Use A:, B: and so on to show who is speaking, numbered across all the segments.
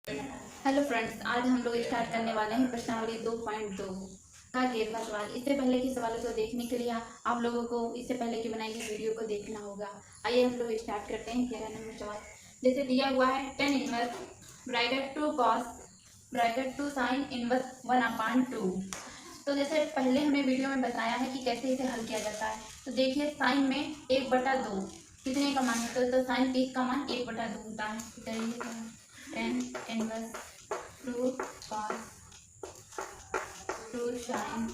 A: Hello friends, आज हम लोग स्टार्ट करने वाले हैं प्रश्नावली 2.2 का 13वां सवाल। इससे पहले के सवालों को देखने के लिए आप लोगों को इससे पहले की बनाई गई वीडियो को देखना होगा। आइए हम लोग स्टार्ट करते हैं 13 नंबर सवाल। जैसे दिया हुआ है tan इनवर्स bracket 2 cos bracket 2 sin inverse 1/2। तो जैसे पहले हमने वीडियो में बताया है कि कैसे इसे हल किया जाता है। तो देखिए साइन में 1/2 कितने का मान होता है, तो साइन 30 का मान 1/2 होता है। tan इनवर्स 2 cos 2 sin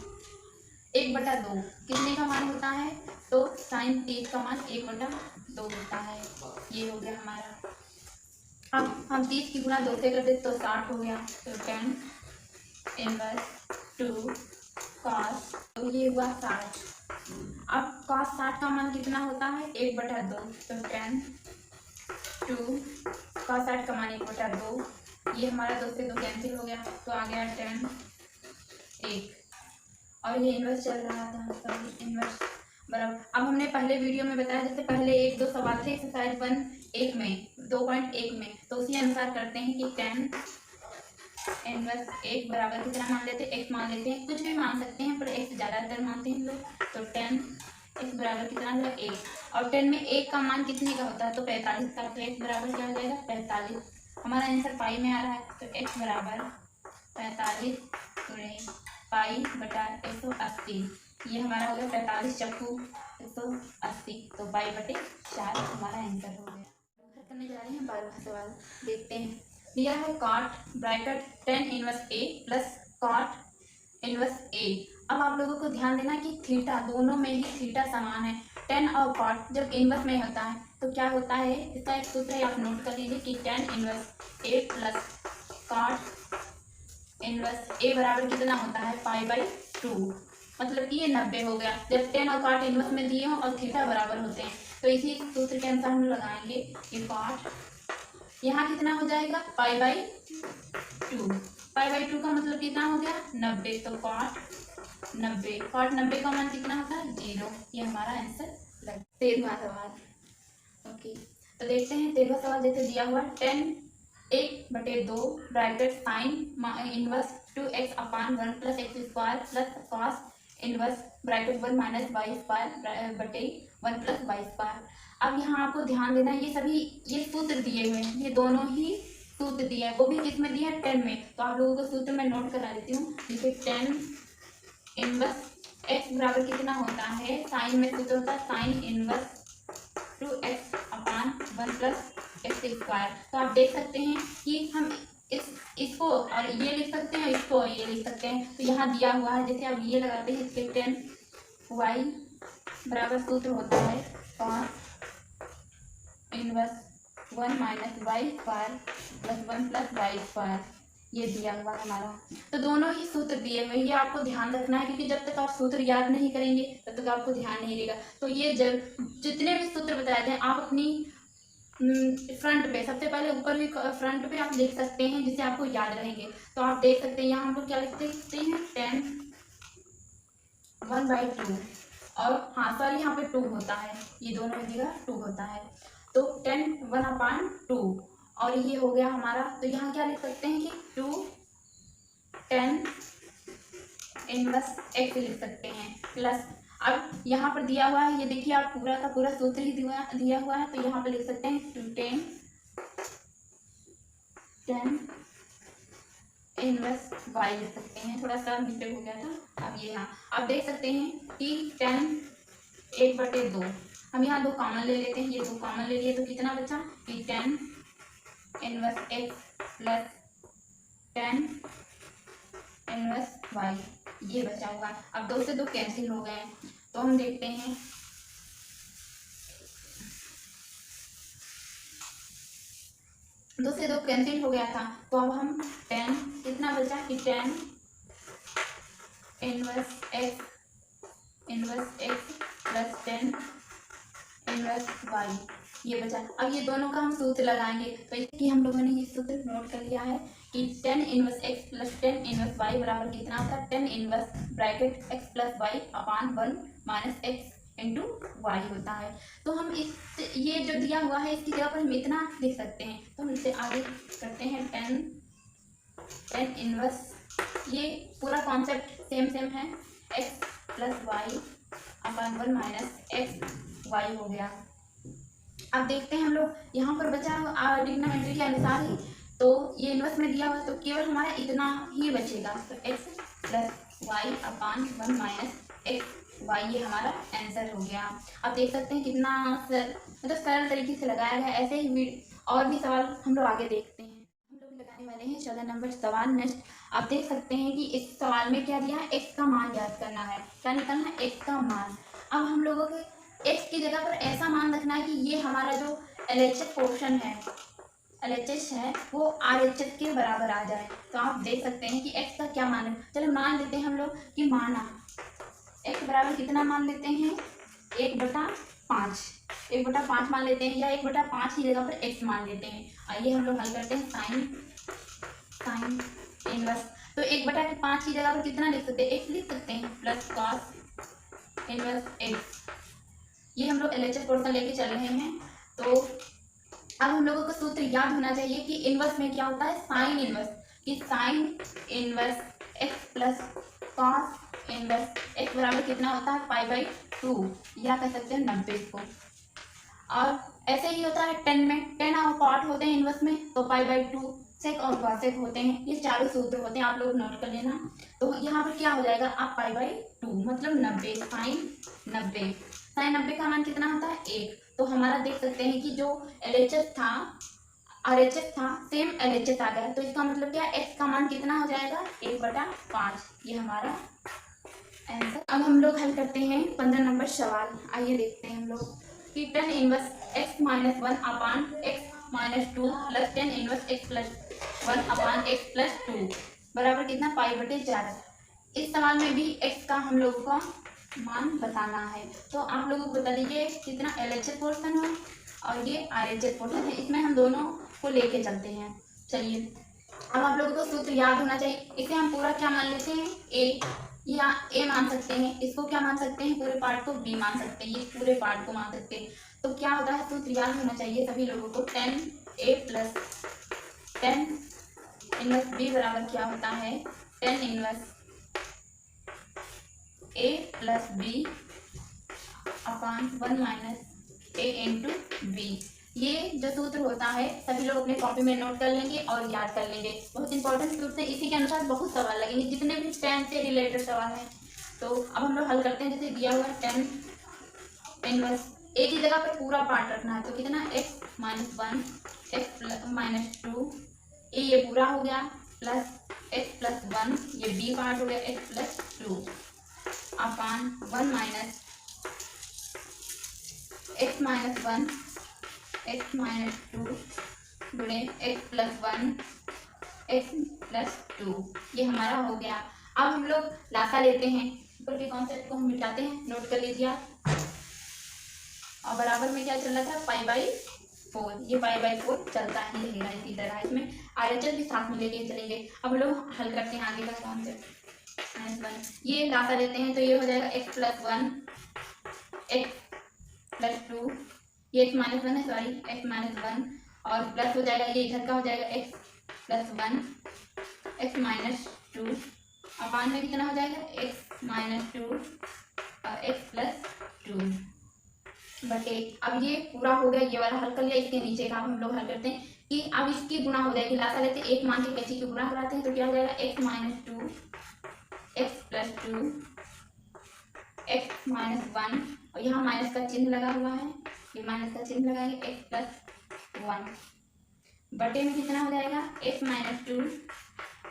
A: 1/2 कितने का मान होता है, तो साइन 30 का मान 1/2 होता है। ये हो गया हमारा। अब हम 30 की गुणा 2 से कर दे तो 60 हो गया। तो tan इनवर्स 2 cos, तो ये हुआ 60। अब cos 60 का मान कितना होता है, 1/2। तो tan 2 cos 60 का मान 1/2। ये हमारा 2 से 2 कैंसिल हो गया, तो आ गया tan 1। और ये इन्वर्स चल रहा था, सॉरी इन्वर्स बराबर। अब हमने पहले वीडियो में बताया, जैसे पहले 1-2 सवाल थे एक्सरसाइज 1 में 2.1 में, तो उसी अनुसार करते हैं कि tan इनवर्स 1 बराबर कितना मान लेते हैं, x मान लेते हैं। कुछ भी मान सकते हैं पर x ज़्यादातर मानते हैं लोग। तो tan x बराबर कितना हुआ, 1। और 10 में 1 का मान कितने का होता है, तो 45 का। तो x बराबर क्या हो जाएगा, 45। हमारा आंसर पाई में आ रहा है, तो x बराबर 45 पाई बटा 180। ये हमारा हो गया 45 चक्कू 180, तो पाई बटे 4 हमारा आंसर हो गया। करने जा रहे हैं 12वां सवाल, देखते हैं। दिया है cot bracket tan inverse a plus cot inverse a। अब आप लोगों को ध्यान देना कि थीटा, दोनों में ही थीटा समान है। tan और cot जब इनवर्स में होता है तो क्या होता है, इसका एक सूत्र है, आप नोट कर लीजिए कि tan inverse a plus cot inverse a बराबर कितना होता है, π/2। मतलब कि ये 90 हो गया जब tan और cot इनवर्स में दिए हों और थीटा बराबर होते हैं। तो इसी सूत्र के अनुसार हम लगाएंगे कि cot यहाँ कितना हो जाएगा, π/2। π/2 का मतलब कितना हो गया, 90। तो cot 90 का मान कितना होता है, 0। ये हमारा आंसर लग। 13वां सवाल। ओके, तो देखते हैं 13वां सवाल। जैसे दिया हुआ tan 1/2 bracket sine inverse 2x/1 plus x square plus cos inverse bracket 1 minus y square बटे 1 प्लस वाई स्क्वायर। अब यहाँ आपको ध्यान देना, ये सभी ये सूत्र दिए हुए हैं, ये दोनों ही सूत्र दिए हैं, वो भी किसमें दिया है, 10 में। तो आप लोगों को सूत्र मैं नोट करा देती हूँ। जैसे tan इनवर्स x बराबर कितना होता है, साइन में सूत्र होता है sine inverse 2x/1 plus x square. तो आप देख सकते हैं कि हम इसको और ये लिख सकते हैं, इसको और ये लिख सकते हैं। तो यहाँ दिया हुआ है, जैसे आप ये लगाते हैं, इसके tan y बराबर सूत्र होता है cos inverse 1 minus y square plus 1 plus y square. ये दिया हुआ हमारा। तो दोनों ही सूत्र दिए हुए, ये आपको ध्यान रखना है, क्योंकि जब तक आप सूत्र याद नहीं करेंगे तब तक आपको ध्यान नहीं रहेगा। तो ये जितने भी सूत्र बताए थे आप अपनी फ्रंट पे, सबसे पहले ऊपर भी फ्रंट पे आप लिख सकते हैं, जिससे आपको याद रहेंगे। तो आप देख सकते हैं यहाँ हम लोग क्या लिखते हैं, tan 1/2। और हाँ सॉरी, यहाँ पे 2 होता है, ये दोनों जगह 2 होता है। तो tan 1/2 और ये हो गया हमारा। तो यहाँ क्या लिख सकते हैं कि 2 tan इनवर्स x लिख सकते हैं प्लस। अब यहाँ पर दिया हुआ है, ये देखिए आप पूरा का पूरा सूत्र ही दिया हुआ है, तो यहाँ पर लिख सकते हैं 2 tan इनवर्स y लिख सकते हैं। थोड़ा सा मिस्टेक हो गया था। अब ये यहाँ आप देख सकते हैं कि tan 1/2, हम यहाँ 2 कॉमन ले लेते हैं, ये 2 कॉमन ले लिए तो कितना बचा कि tan inverse x plus tan inverse y, ये बचा हुआ। अब 2 से 2 कैंसिल हो गए, तो हम देखते हैं 2 से 2 कैंसिल हो गया था। तो अब हम tan कितना बचा कि tan inverse x plus tan inverse y, ये बचा। अब ये दोनों का हम सूत्र लगाएंगे। तो इसकी हम लोगों ने ये सूत्र नोट कर लिया है कि tan inverse x plus tan inverse y बराबर कितना होता है, tan इनवर्स bracket x plus y/1 minus x into y होता है। तो हम इस ये जो दिया हुआ है इसकी जगह पर हम इतना लिख सकते हैं। तो हम इससे आगे करते हैं tan टेन इनवर्स, ये पूरा कॉन्सेप्ट सेम है, x प्लस वाई अपन 1 माइनस एक्स वाई हो गया। अब देखते हैं हम लोग यहाँ पर बचा ट्रिग्नोमेट्री के अनुसार ही, तो ये इनवर्स में दिया हुआ है तो केवल हमारा इतना ही बचेगा, तो x प्लस वाई अपान 1 माइनस एक्स वाई, ये हमारा आंसर हो गया। अब देख सकते हैं कितना मतलब सरल तरीके से लगाया गया। ऐसे ही और भी सवाल हम लोग आगे देखते हैं। हम लोग लगाने वाले हैं 14 नंबर सवाल नेक्स्ट। आप देख सकते हैं कि इस सवाल में क्या दिया है, x का मान ज्ञात करना है। क्या निकालना है, x का मान। अब हम लोगों को x की जगह पर ऐसा मान रखना है कि ये हमारा जो LHS पोर्शन है, LHS है, वो RHS के बराबर आ जाए। तो आप देख सकते हैं कि x का क्या मान है। चलो मान लेते हैं हम लोग कि माना x बराबर कितना मान लेते हैं, 1/5, 1/5 मान लेते हैं, या 1/5 की जगह पर x मान लेते हैं। आइए हम लोग हल करते हैं। साइन इनवर्स, तो 1/5 की जगह पर कितना लिख सकते हैं, x लिख सकते हैं, प्लस कॉस इनवर्स x। ये हम लोग LHS पोर्शन लेके चल रहे हैं। तो अब हम लोगों को सूत्र याद होना चाहिए कि इनवर्स में क्या होता है, साइन इनवर्स, कि sine inverse x plus cos inverse x बराबर कितना होता है, π/2, या कह सकते हैं 90 को। और ऐसे ही होता है 10 में, 10 और पार्ट होते हैं इनवर्स में, तो π/2 सेक और कॉसेक होते हैं। ये चारों सूत्र होते हैं, आप लोग नोट कर लेना। तो यहाँ पर क्या हो जाएगा, आप π/2 मतलब 90, साइन 90 का मान कितना होता है, 1। तो हमारा देख सकते हैं कि जो LHS था, RHS था, सेम LHS आ गया। तो इसका मतलब क्या, x का मान कितना हो जाएगा, 1/5। ये हमारा आंसर। अब हम लोग हल करते हैं 15 नंबर सवाल। आइए देखते हैं हम लोग कि टेन इनवर्स x माइनस 1 अपान x minus 2 plus tan inverse x plus 1 अपान x प्लस 2 बराबर कितना, π/4। इस सवाल में भी x का हम लोगों का मान बताना है। तो आप लोगों को बता दीजिए कितना LHS पोर्शन है और ये RHS पोर्शन है, इसमें हम दोनों को लेके चलते हैं। चलिए, अब आप लोगों को सूत्र याद होना चाहिए। इसे हम पूरा क्या मान लेते हैं, a, या a मान सकते हैं, इसको क्या मान सकते हैं, पूरे पार्ट को b मान सकते हैं, ये पूरे पार्ट को मान सकते हैं। तो क्या होता है, सूत्र याद होना चाहिए सभी लोगों को, 10a प्लस 10 इनवर्स b बराबर क्या होता है, 10 inverse a plus b upon 1 minus a into b। ये जो सूत्र होता है सभी लोग अपने कॉपी में नोट कर लेंगे और याद कर लेंगे। बहुत इंपॉर्टेंट सूत्र है, इसी के अनुसार बहुत सवाल लगेंगे, जितने भी 10 से रिलेटेड सवाल हैं। तो अब हम लोग हल करते हैं। जैसे दिया हुआ है 10 इनवर्स, a की जगह पर पूरा पार्ट रखना है, तो कितना, x minus 1 x minus 2, a ये पूरा हो गया, प्लस x प्लस 1, ये b पार्ट हो गया, x प्लस 2 अपान 1 minus x minus 1 x minus 2 गुणे x प्लस 1 x प्लस 2, ये हमारा हो गया। अब हम लोग लासा लेते हैं, ऊपर के कॉन्सेप्ट को हम मिटाते हैं, नोट कर लीजिए आप। और बराबर में क्या चल रहा था, π/4, ये π/4 चलता ही रहेगा इसी तरह। इसमें RHS भी साथ में लेके चलेंगे। अब लोग हल करते हैं आगे का कॉन्सेप्ट। ये लासा लेते हैं, तो ये हो जाएगा x प्लस 1 x प्लस 2, ये x माइनस 1 है, सॉरी x माइनस 1, और प्लस हो जाएगा, ये इधर का हो जाएगा x प्लस 1 x माइनस 2 अपान में कितना हो जाएगा, x माइनस 2 और x प्लस 2 बटे। अब ये पूरा हो गया, ये वाला हल कर लिया। इसके नीचे का हम लोग हल करते हैं कि अब इसकी गुणा हो जाएगी। लासा लेते हैं, एक मान के कैची की गुणा कराते हैं, तो क्या हो जाएगा, x minus 2 x plus 2 x minus 1, और यहाँ माइनस का चिन्ह लगा हुआ है, ये माइनस का चिन्ह लगाएंगे, x प्लस 1 बटे में कितना हो जाएगा, x माइनस 2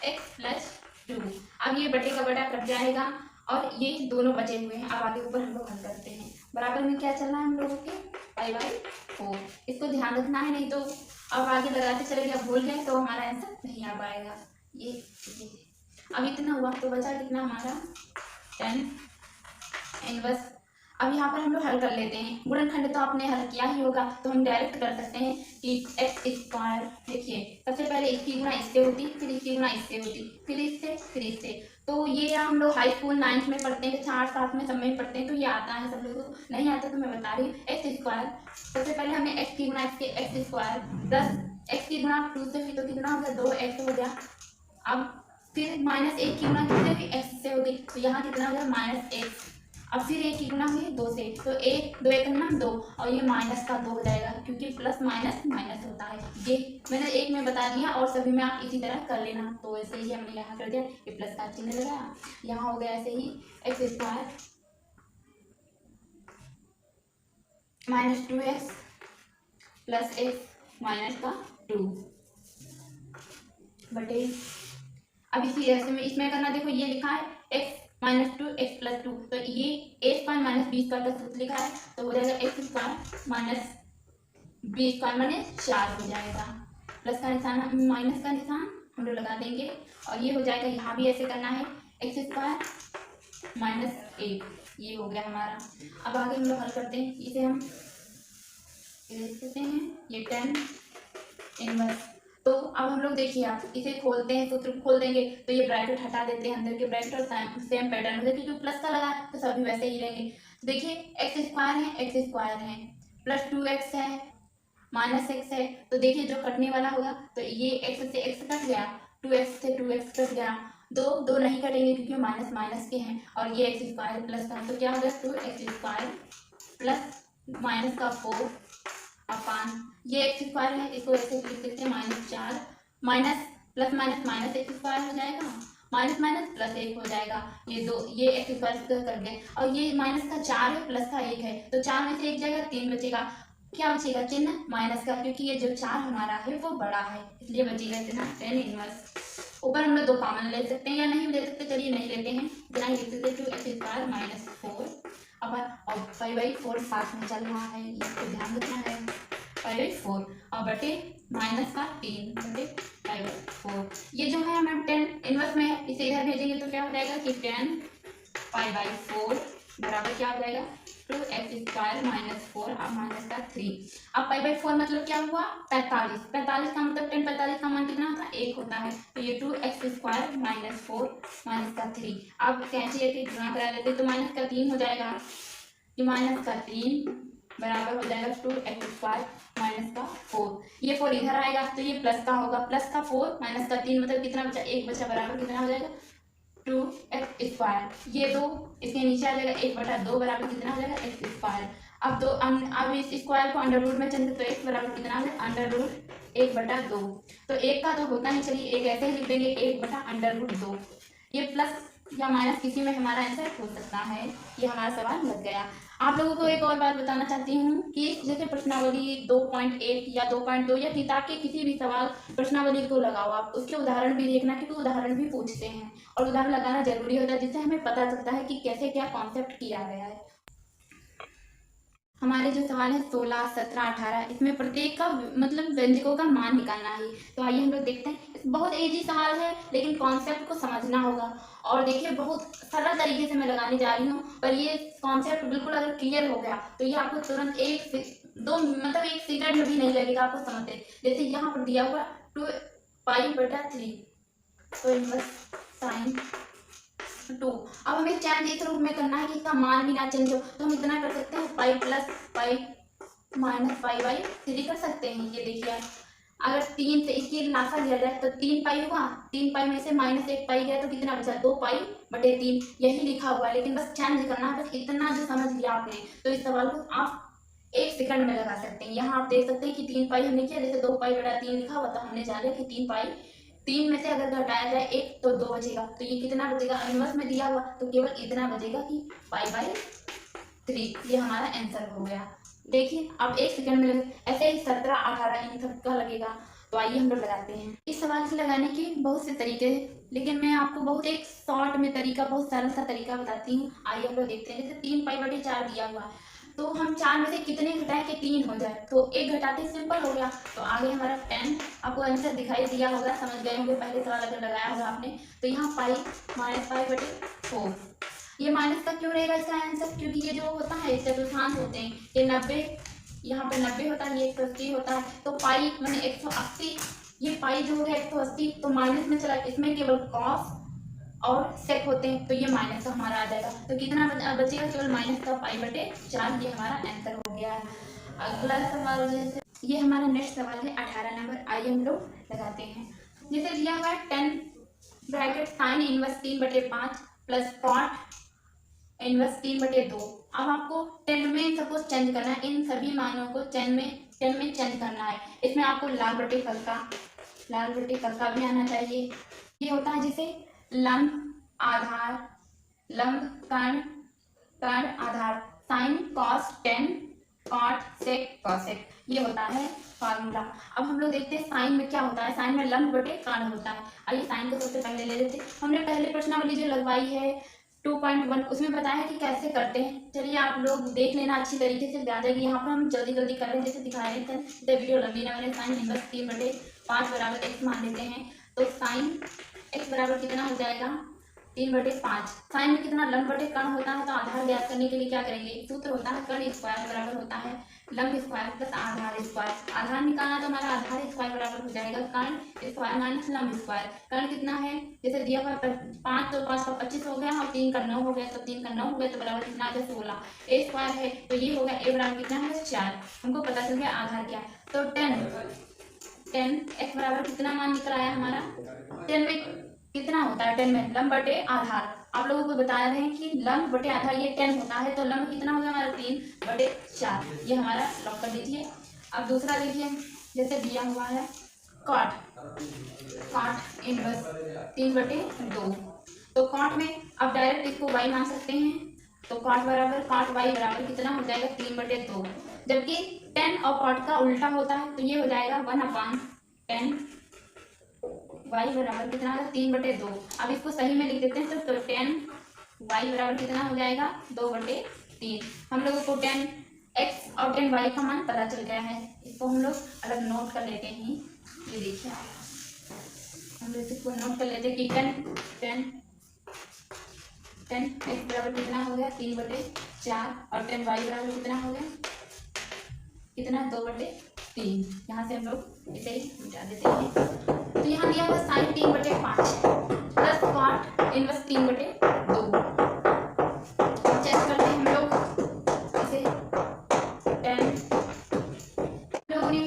A: x प्लस 2। अब ये बटे का बटा कट जाएगा और ये दोनों बचे हुए हैं। अब आगे ऊपर हम लोग हल करते हैं। बराबर में क्या चलना है हम लोगों के, π/4। इसको ध्यान रखना है, नहीं तो अब आगे लगाते चले गए, भूल गए तो हमारा आंसर नहीं आ पाएगा। ये अब इतना हुआ, तो बचा कितना हमारा 10 इनवर्स। अब यहाँ पर हम लोग हल कर लेते हैं। गुणनखंड तो आपने हल किया ही होगा, तो हम डायरेक्ट कर सकते हैं कि x स्क्वायर, देखिए सबसे पहले इसकी गुणा इससे होती, फिर इसकी गुणा इससे होती, फिर इससे, फिर इससे। तो ये हम लोग हाई स्कूल 9th में पढ़ते हैं, 4-7 में सब में पढ़ते हैं, तो ये आता है सब लोगों को। नहीं आता तो मैं बता रही हूँ, x स्क्वायर, सबसे पहले हमने x की गुणा इसके x स्क्वायर प्लस x की गुणा 2 से हुई तो कितना हो गया, 2x हो गया, अब फिर -1 की गुणा किससे हुई, x से होगी, तो यहाँ कितना हो जाएगा -x। अब फिर 1 की गुणा हुई 2 से, तो 1 2 1 ना 2, और ये माइनस का 2 हो जाएगा क्योंकि प्लस माइनस माइनस होता है। ये मैंने एक में बता दिया और सभी में आप इसी तरह कर लेना। तो ऐसे ही हमने यहाँ कर दिया, ये प्लस का चिन्ह लगाया, यहाँ हो गया ऐसे ही x square -2x plus x minus का 2 बटे। अब इसी जैसे में इसमें करना, देखो ये लिखा है x -2 x + 2, तो ये a square minus b square का सूत्र लिखा है, तो हो जाएगा x square minus b square माने 4 हो जाएगा। प्लस का निशान माइनस का निशान हम लोग लगा देंगे, और ये हो जाएगा, यहाँ भी ऐसे करना है x स्क्वायर -1, ये हो गया हमारा। अब आगे हम लोग हल करते हैं, इसे हम लिख देते हैं, ये 10 इनवर्स। तो अब हम लोग देखिए, आप इसे खोलते हैं, सूत्र खोल देंगे तो ये ब्रैकेट हटा देते हैं, अंदर के ब्रैकेट और सेम पैटर्न में, देखिए जो प्लस का लगा है तो सभी वैसे ही रहेंगे। देखिए एक्स स्क्वायर है प्लस 2x है माइनस x है, तो देखिए जो कटने वाला होगा तो ये x से x कट गया, 2x से 2x कट गया, दो नहीं कटेंगे क्योंकि माइनस माइनस के हैं, और ये x स्क्वायर प्लस का, तो क्या हो गया 2x स्क्वायर प्लस माइनस का 4 अपान ये x स्क्वायर है, इसको ऐसे लिख देते हैं -4 minus plus minus minus x square हो जाएगा, माइनस माइनस प्लस 1 हो जाएगा, ये दो ये x स्क्वायर कर गए, और ये माइनस का 4 है प्लस का 1 है, तो 4 में से 1 जाएगा 3 बचेगा, क्या बचेगा चिन्ह माइनस का, क्योंकि ये जो 4 हमारा है वो बड़ा है, इसलिए बचेगा चिन्ह 10 इनवर्स। ऊपर हम लोग 2 कॉमन ले सकते हैं या नहीं ले सकते, चलिए नहीं लेते हैं, इतना ही लिख देते 2x स्क्वायर -4 अब और 5/4 साथ में चल रहा है, इसको ध्यान रखना है, 5/4 और बटे माइनस का 3 बटे 5/4। ये जो है हमारा 10 इनवर्स में है, इसे इधर भेजेंगे तो क्या हो जाएगा कि 10 5/4 बराबर क्या हो जाएगा 2x स्क्वायर -4 और माइनस का 3। अब 5/4 मतलब क्या हुआ 45, 45 का मतलब 10 45 का मान कितना होता है 1 होता है, तो ये 2x स्क्वायर -4 माइनस का 3। अब कैंची लेके गुणा करा देते तो माइनस का 3 हो जाएगा, ये माइनस का 3 बराबर हो जाएगा 2x स्क्वायर माइनस का 4, ये 4 इधर आएगा तो ये प्लस का होगा, प्लस का 4 माइनस का 3 मतलब कितना बचा 1 बचा, बराबर कितना हो जाएगा 2x स्क्वायर, ये 2 इसके नीचे आ जाएगा 1/2 बराबर कितना हो जाएगा x स्क्वायर। अब इस स्क्वायर को अंडर रूट में चलते तो x बराबर कितना हो जाएगा अंडर रूट 1/2, तो 1 का तो होता नहीं, चलिए 1 ऐसे ही लिख देंगे 1/√2, ये प्लस या माइनस किसी में हमारा आंसर हो सकता है, ये हमारा सवाल लग गया। आप लोगों को एक और बात बताना चाहती हूँ कि जैसे प्रश्नावली 2.1 या 2.2 या किताब के किसी भी सवाल प्रश्नावली को लगाओ, आप उसके उदाहरण भी देखना, क्योंकि उदाहरण भी पूछते हैं और उदाहरण लगाना जरूरी होता है, जिससे हमें पता चलता है कि कैसे क्या कॉन्सेप्ट किया गया है। हमारे जो सवाल है 16, 17, 18, इसमें प्रत्येक का मतलब व्यंजकों का मान निकालना है, तो आइए हम लोग देखते हैं। बहुत इजी सवाल है लेकिन कॉन्सेप्ट को समझना होगा, और देखिए बहुत सरल तरीके से मैं लगाने जा रही हूँ, पर ये कॉन्सेप्ट बिल्कुल अगर क्लियर हो गया तो ये आपको तुरंत 1 से 2 मतलब 1 सेकंड में भी नहीं लगेगा आपको समझते। जैसे यहाँ पर दिया हुआ 2π/3, तो इनवर्स साइन 2, अब हमें चैन इस रूप में करना है कि इसका मान भी ना चेंज हो, तो हम इतना कर सकते हैं पाई प्लस पाई माइनस π/3 कर सकते हैं। ये देखिए अगर 3 से इसकी नासा लिया जाए तो 3 पाई होगा, 3 पाई में से -1 पाई गया तो कितना बचा 2π/3, यही लिखा हुआ है, लेकिन बस चेंज करना है, बस इतना जो समझ लिया आपने तो इस सवाल को आप 1 सेकंड में लगा सकते हैं। यहाँ आप देख सकते हैं कि 3 पाई हमने किया, जैसे 2π/3 लिखा हुआ तो हमने जान लिया कि 3 पाई, 3 में से अगर घटाया जाए 1 तो 2 बचेगा, तो ये कितना बचेगा इनवर्स में दिया हुआ तो केवल इतना बचेगा कि π/3, ये हमारा आंसर हो गया। देखिए अब 1 सेकंड में ऐसे ही 17, 18 इन सब का लगेगा, तो आइए हम लोग लगाते हैं। इस सवाल से लगाने के बहुत से तरीके हैं, लेकिन मैं आपको बहुत एक शॉर्ट में तरीका, बहुत सरल सा तरीका बताती हूँ। आइए हम लोग देखते हैं। जैसे 3π/4 दिया हुआ है, तो हम 4 में से कितने घटाएं कि 3 हो जाए, तो 1 घटाते सिंपल हो गया, तो आगे हमारा 10, आपको आंसर दिखाई दिया होगा, समझ गए होंगे, पहले सवाल अगर लगाया होगा आपने, तो यहाँ पाई -π/4, ये माइनस का क्यों रहेगा इसका आंसर, क्योंकि ये जो होता है चतुर्थांश होते हैं, ये 90 यहाँ पे 90 होता है, ये 180 होता है, तो पाई मैंने 180, ये पाई जो हो गया 180, तो माइनस में चला, इसमें केवल कॉस और सेक होते हैं, तो ये माइनस का हमारा आ जाएगा, तो कितना बचेगा केवल माइनस का π/4, ये हमारा आंसर हो गया है। अगला सवाल जैसे ये हमारा नेक्स्ट सवाल है 18 नंबर, आइए हम लोग लगाते हैं। जैसे दिया हुआ है 10 bracket sine inverse 3/5 plus cot inverse 3/2। अब आपको 10 में सपोज चेंज करना है, इन सभी मानों को 10 में चेंज करना है। इसमें आपको लाल बटे कल का भी आना चाहिए। ये होता है जिसे लंब आधार, लंब कर्ण आधार, sine cos 10 cot sec cosec, ये होता है फार्मूला। अब हम लोग देखते हैं साइन में क्या होता है। साइन में लंब बटे कर्ण होता है। आइए साइन को सबसे पहले ले लेते हैं। हमने पहले प्रश्नावली जो लगवाई है 2.1 उसमें बताया है कि कैसे करते हैं। चलिए आप लोग देख लेना अच्छी तरीके से, ध्यान देंगे। यहाँ पर हम जल्दी कर रहे हैं जैसे दिखा रहे थे, तो वीडियो लंबी ना बने। साइन इनवर्स 3/5 बराबर x मान लेते हैं, तो साइन x बराबर कितना हो जाएगा 3/5। साइन में कितना लंब बटे कर्ण होता है, तो आधार ज्ञात करने के लिए क्या करेंगे, सूत्र होता है कर्ण स्क्वायर बराबर होता है लंब स्क्वायर प्लस आधार स्क्वायर। आधार निकालना तो हमारा आधार स्क्वायर बराबर हो जाएगा कर्ण स्क्वायर माइनस लंब स्क्वायर। कर्ण कितना है, जैसे दिया हुआ 5 तो 5 का 25 हो गया, और 3 का 9 हो गया, तो 3 का 9 हो गया, तो बराबर कितना आ गया 16। ए स्क्वायर है तो ये हो गया ए बराबर कितना है 4। हमको पता चल गया आधार क्या है, तो 10 x बराबर कितना मान निकल आया हमारा। 10 में कितना होता है, 10 में लंब बटे आधार। आप लोगों को बता रहे हैं कि लंब बटे आधार ये 10 होता है, तो लंब कितना हो गया हमारा 3/4। ये हमारा लॉक कर दीजिए। अब दूसरा देखिए, जैसे दिया हुआ है कॉट इनवर्स 3/2, तो कॉट में अब डायरेक्ट इसको y मान सकते हैं, तो कॉट y बराबर कितना हो जाएगा 3/2। जबकि 10 और कॉट का उल्टा होता है, तो ये हो जाएगा 1/10, y बराबर कितना होगा 3/2। अब इसको सही में लिख देते हैं, तो 10 y बराबर कितना हो जाएगा 2/3। हम लोगों को 10x और 10y का मान पता चल गया है। इसको हम लोग अलग नोट कर लेते हैं। ये देखिए हम लोग इसको नोट कर लेते हैं कि 10x बराबर कितना हो गया 3/4, और 10y बराबर कितना हो गया 2/3। यहाँ से हम लोग इसे मिटा देते हैं। तो यहाँ दिया हुआ sine 3/5 plus cot inverse 3/2। Check करते हैं हम लोग इसे। 10 लोगों ने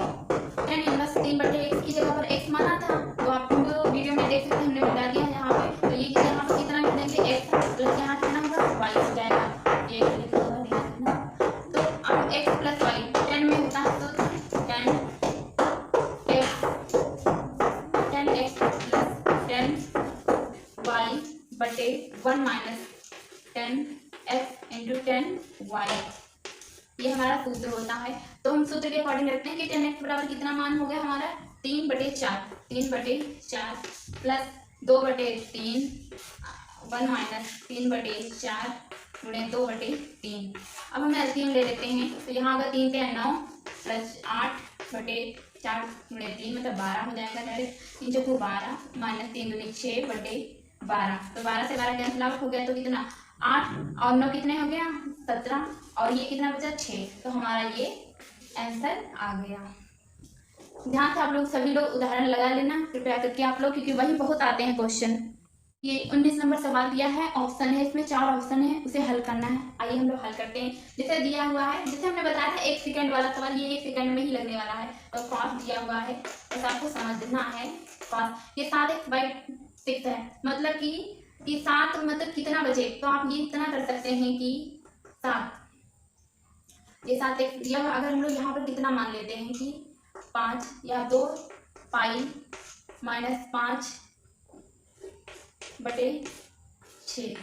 A: 10 इनवर्स 3/x की जगह पर x माना था, तो आप लोग वीडियो में देख सकते हैं, हमने बता दिया है यहाँ पे। तो ये यहाँ पर कितना लिख देंगे x प्लस यहाँ कितना होगा y हो जाएगा, ये लिखा हुआ ध्यान रखना। तो अब x प्लस y 10 में होता है, तो 10x plus 10y/1 minus 10x into 10y, ये हमारा सूत्र होता है। तो हम सूत्र के अकॉर्डिंग रखते हैं कि 10x बराबर कितना मान हो गया हमारा 3/4 प्लस 2/3 1 माइनस 3/4 गुणे 2/3। अब हम एलसीएम ले लेते हैं, तो यहाँ होगा 3 × 9 प्लस 8/4 गुणे 3 मतलब 12 हो जाएगा डायरेक्ट। 3 × 12 माइनस 3 दूनी 6/12, तो 12 से 12 कैंसिल आउट हो गया, तो कितना 8 और 9 कितने हो गया 17, और ये कितना बचा 6, तो हमारा ये आंसर आ गया। ध्यान से आप लोग सभी लोग उदाहरण लगा लेना कृपया करके आप लोग, क्योंकि वही बहुत आते हैं क्वेश्चन। ये 19 नंबर सवाल दिया है, ऑप्शन है, इसमें 4 ऑप्शन है, उसे हल करना है। आइए हम लोग हल करते हैं। जैसे दिया हुआ है, जैसे हमने बताया था 1 सेकंड वाला सवाल, ये 1 सेकंड में ही लगने वाला है। तो कॉस दिया हुआ है, बस आपको समझना है कॉस। ये 7x/6 है, मतलब कि 7 मतलब कितना बचे, तो आप ये इतना कर सकते हैं कि 7, ये 7x दिया हुआ। अगर हम लोग यहाँ पर कितना मान लेते हैं कि 5 या 2 पाई माइनस 5/6,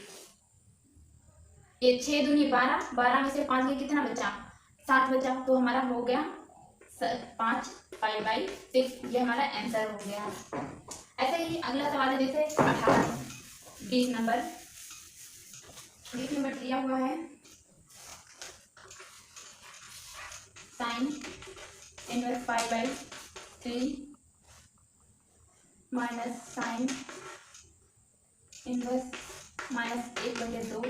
A: ये 6 दूनी 12, 12 में से 5 के कितना बचा 7 बचा, तो हमारा हो गया 5π/6, ये हमारा आंसर हो गया। ऐसे ही अगला सवाल है, जैसे 18 20 नंबर दिया हुआ है, sine inverse π/3 minus sine inverse -1/2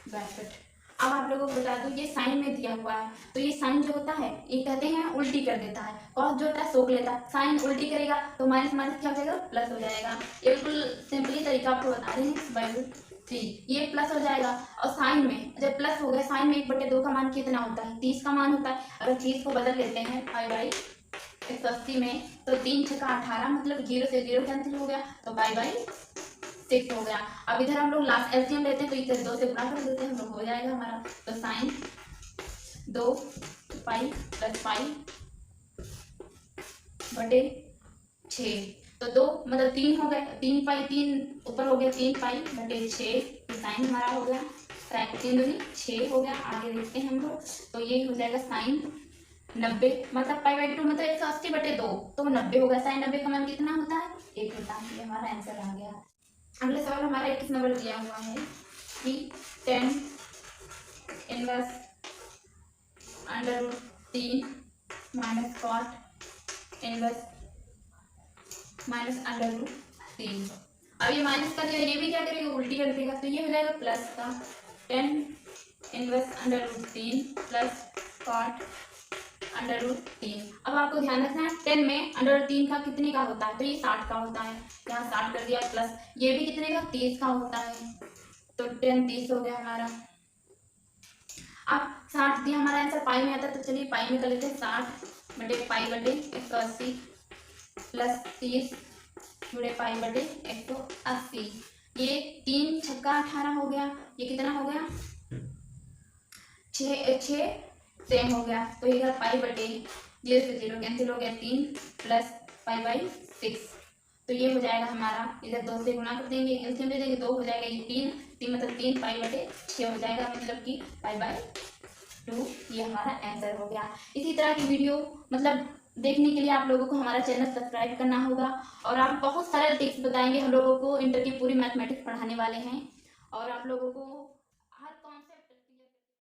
A: bracket. अब आप लोगों को बता दूं, ये साइन में दिया हुआ है, तो ये साइन जो होता है ये कहते हैं उल्टी कर देता है, कॉस जो होता है सोख लेता है। साइन उल्टी करेगा तो माइनस माइनस क्या हो जाएगा प्लस हो जाएगा। ये बिल्कुल सिंपली तरीका आपको बता रहे हैं। 3 ये प्लस हो जाएगा, और साइन में जब प्लस हो गया, साइन में 1/2 का मान कितना होता है 30 का मान होता है। अगर 30 को बदल लेते हैं 5/180 में, तो 3 × 6 = 18, मतलब 0 से 0 कैंसिल हो गया, तो 5/18 6 हो गया। अब इधर हम लोग लास्ट एलसीएम लेते हैं तो इधर 2 से गुणा कर देते हैं, हम लोग हो जाएगा हमारा। तो साइन 2 पाई प्लस पाई बटे 6, तो 2 मतलब 3 हो गए, 3 पाई 3 ऊपर हो गया, 3 पाई बटे 6, तो साइन हमारा हो गया, साइन 3 दूनी 6 हो गया। आगे देखते हैं हम लोग, तो ये हो जाएगा साइन 90 मतलब पाई बाई 2 मतलब 180 बटे 2, तो 90 हो गया। साइन 90 का मान कितना होता है? 1 होता है। ये हमारा आंसर आ गया। अगला सवाल हमारा 21 नंबर दिया हुआ है कि tan inverse √3 minus cot inverse -√3। अब ये माइनस का ये भी क्या करेगा, उल्टी कर देगा, तो ये हो जाएगा प्लस का tan इनवर्स √3 प्लस कॉट √3। अब आपको ध्यान रखना है 10 में √3 का कितने का होता है, तो ये 60 का होता है, यहाँ 60 कर दिया, प्लस ये भी कितने का 30 का होता है, तो 10 30 हो गया हमारा। अब 60 दिया हमारा आंसर पाई में आता है, तो चलिए पाई में कर लेते हैं 60 बटे पाई बटे 180 प्लस 30 बटे पाई बटे 180। ये 3 छक्का 18 हो गया, ये कितना हो गया 6 सेम हो गया, तो ये पाई बटे 0 से 0 कैंसिल हो गया 3 प्लस पाई बाई 6, तो ये हो जाएगा हमारा, इधर 2 से गुणा कर देंगे, एलसीएम दे देंगे, 2 हो जाएगा, ये 3 मतलब 3 पाई बटे 6 हो जाएगा, मतलब कि पाई बाई 2, ये हमारा आंसर हो गया। इसी तरह की वीडियो मतलब देखने के लिए आप लोगों को हमारा चैनल सब्सक्राइब करना होगा, और आप बहुत सारे टिप्स बताएंगे, हम लोगों को इंटर की पूरी मैथमेटिक्स पढ़ाने वाले हैं, और आप लोगों को